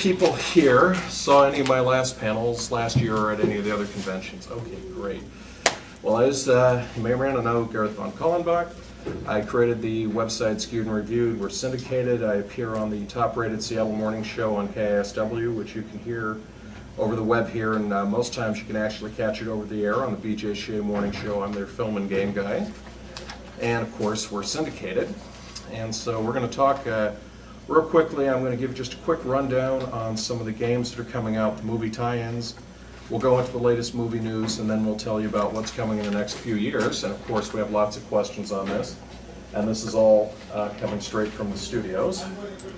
people here saw any of my last panels last year or at any of the other conventions? Okay, great. Well, as you may or may not know, Gareth von Kallenbach. I created the website Skewed and Reviewed. We're syndicated. I appear on the top-rated Seattle morning show on KISW, which you can hear over the web here, and most times you can actually catch it over the air on the BJ Shea morning show. I'm their film and game guy. And of course, we're syndicated. And so we're going to talk real quickly. I'm going to give just a quick rundown on some of the games that are coming out, the movie tie-ins. We'll go into the latest movie news, and then we'll tell you about what's coming in the next few years. And of course, we have lots of questions on this. And this is all coming straight from the studios.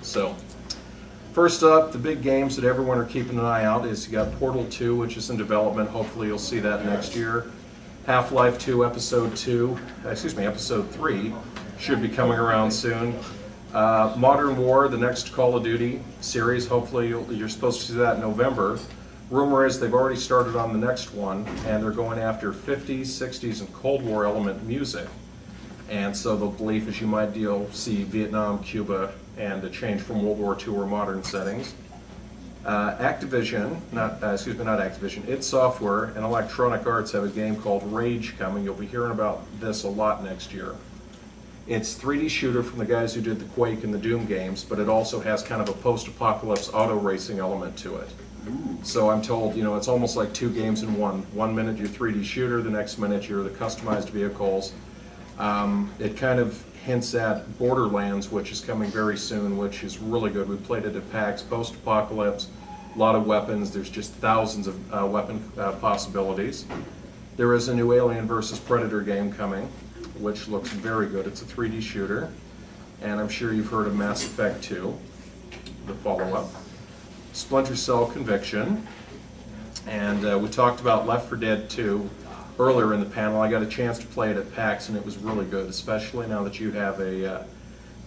So, first up, the big games that everyone are keeping an eye out is you got Portal 2, which is in development. Hopefully you'll see that next year. Half-Life 2 Episode 3 should be coming around soon. Modern War, the next Call of Duty series, hopefully you're supposed to see that in November. Rumor is they've already started on the next one, and they're going after 50s, 60s, and Cold War element music. And so the belief is you might see Vietnam, Cuba, and a change from World War II or modern settings. Activision, not Activision, id Software and Electronic Arts have a game called Rage coming. You'll be hearing about this a lot next year. It's 3D shooter from the guys who did the Quake and the Doom games, but it also has kind of a post-apocalypse auto racing element to it. So I'm told, it's almost like two games in one. 1 minute you're 3D shooter, the next minute you're the customized vehicles. It kind of hints at Borderlands, which is coming very soon, which is really good. We played it at PAX, post-apocalypse, a lot of weapons. There's just thousands of weapon possibilities. There is a new Alien vs. Predator game coming, which looks very good. It's a 3D shooter. And I'm sure you've heard of Mass Effect 2, the follow-up. Splinter Cell Conviction, and we talked about Left 4 Dead 2 earlier in the panel. I got a chance to play it at PAX, and it was really good, especially now that you have a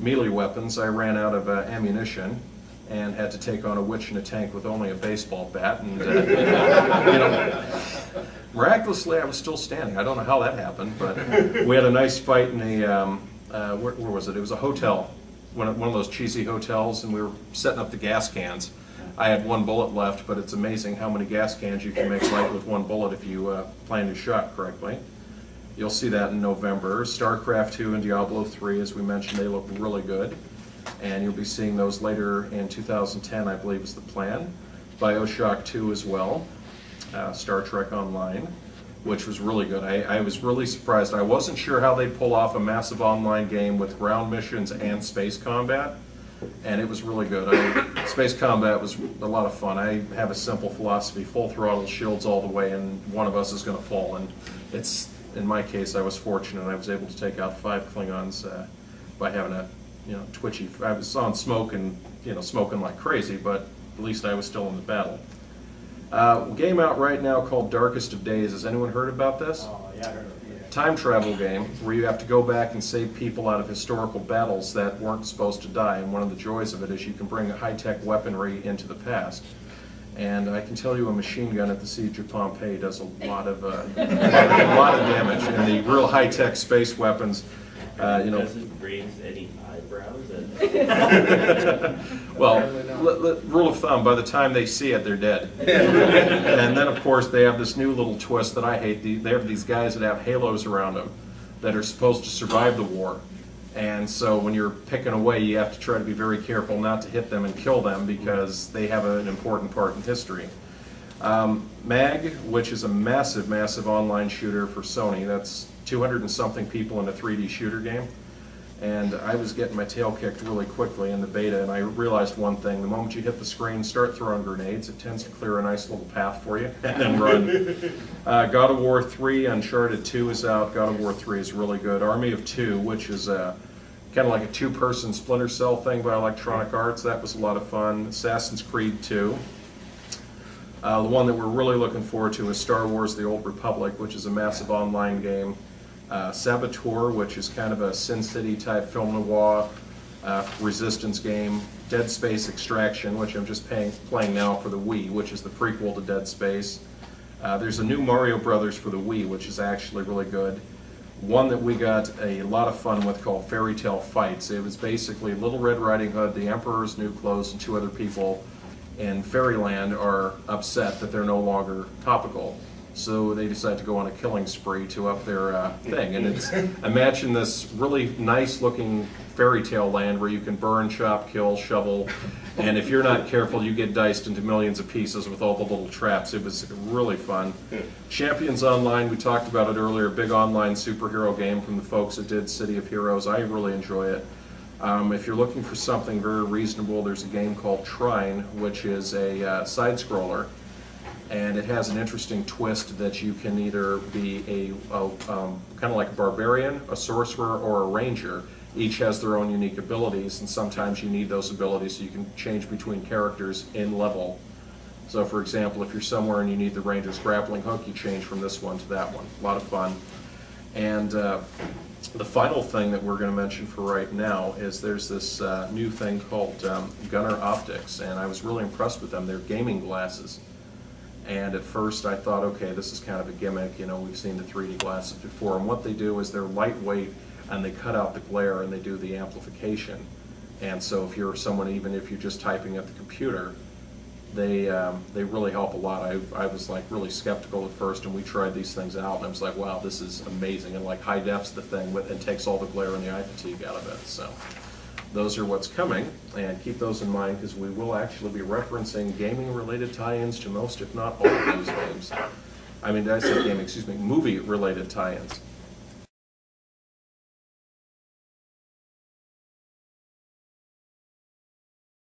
melee weapons. I ran out of ammunition and had to take on a witch in a tank with only a baseball bat, and miraculously I was still standing. I don't know how that happened, but we had a nice fight in a, where was it? It was a hotel, one of those cheesy hotels, and we were setting up the gas cans. I had one bullet left, but it's amazing how many gas cans you can make light with one bullet if you plan your shot correctly. You'll see that in November. StarCraft 2 and Diablo 3, as we mentioned, they look really good. And you'll be seeing those later in 2010, I believe is the plan. BioShock 2 as well. Star Trek Online, which was really good. I was really surprised. I wasn't sure how they'd pull off a massive online game with ground missions and space combat. And it was really good. Space combat was a lot of fun. I have a simple philosophy: full throttle, shields all the way, and one of us is going to fall. And in my case, I was fortunate. I was able to take out 5 Klingons by having a twitchy. I was on smoke and smoking like crazy, but at least I was still in the battle. Game out right now called Darkest of Days. Has anyone heard about this? Oh, yeah, I heard of it. Time travel game where you have to go back and save people out of historical battles that weren't supposed to die, and one of the joys of it is you can bring high-tech weaponry into the past. And I can tell you a machine gun at the Siege of Pompeii does a lot of damage, and the real high-tech space weapons, Doesn't raise any eyebrows? Well, rule of thumb, by the time they see it, they're dead. And then, of course, they have this new little twist that I hate. They have these guys that have halos around them that are supposed to survive the war. And so when you're picking away, you have to try to be very careful not to hit them and kill them because they have an important part in history. MAG, which is a massive, massive online shooter for Sony. That's 200 and something people in a 3D shooter game. And I was getting my tail kicked really quickly in the beta, and I realized one thing: the moment you hit the screen, start throwing grenades, it tends to clear a nice little path for you, and then run. God of War 3, Uncharted 2 is out. God of War 3 is really good. Army of Two, which is kind of like a two-person Splinter Cell thing by Electronic Arts, that was a lot of fun. Assassin's Creed 2. The one that we're really looking forward to is Star Wars: The Old Republic, which is a massive online game. Saboteur, which is kind of a Sin City type film noir resistance game. Dead Space Extraction, which I'm just playing now for the Wii, which is the prequel to Dead Space. There's a new Mario Brothers for the Wii, which is actually really good. One that we got a lot of fun with called Fairy Tale Fights. It was basically Little Red Riding Hood, the Emperor's New Clothes, and 2 other people in Fairyland are upset that they're no longer topical. So they decide to go on a killing spree to up their thing. And it's, imagine this really nice looking fairy tale land where you can burn, chop, kill, shovel, and if you're not careful, you get diced into millions of pieces with all the little traps. It was really fun. Champions Online, we talked about it earlier, big online superhero game from the folks that did City of Heroes. I really enjoy it. If you're looking for something very reasonable, there's a game called Trine, which is a side-scroller, and it has an interesting twist that you can either be kind of like a barbarian, a sorcerer, or a ranger. Each has their own unique abilities, and sometimes you need those abilities so you can change between characters in level. So for example, if you're somewhere and you need the ranger's grappling hook, you change from this one to that one. A lot of fun. And the final thing that we're going to mention for right now is there's this new thing called Gunner Optics, and I was really impressed with them. They're gaming glasses. And at first I thought, okay, this is kind of a gimmick, you know, we've seen the 3D glasses before, and what they do is they're lightweight and they cut out the glare and they do the amplification. And so if you're someone, even if you're just typing at the computer, they really help a lot. I was like really skeptical at first, and we tried these things out, and I was like, wow, this is amazing. And like high def's the thing and takes all the glare and the eye fatigue out of it. So those are what's coming, and keep those in mind because we will actually be referencing gaming-related tie-ins to most, if not all, of those games. I mean, did I say gaming? Excuse me, movie-related tie-ins.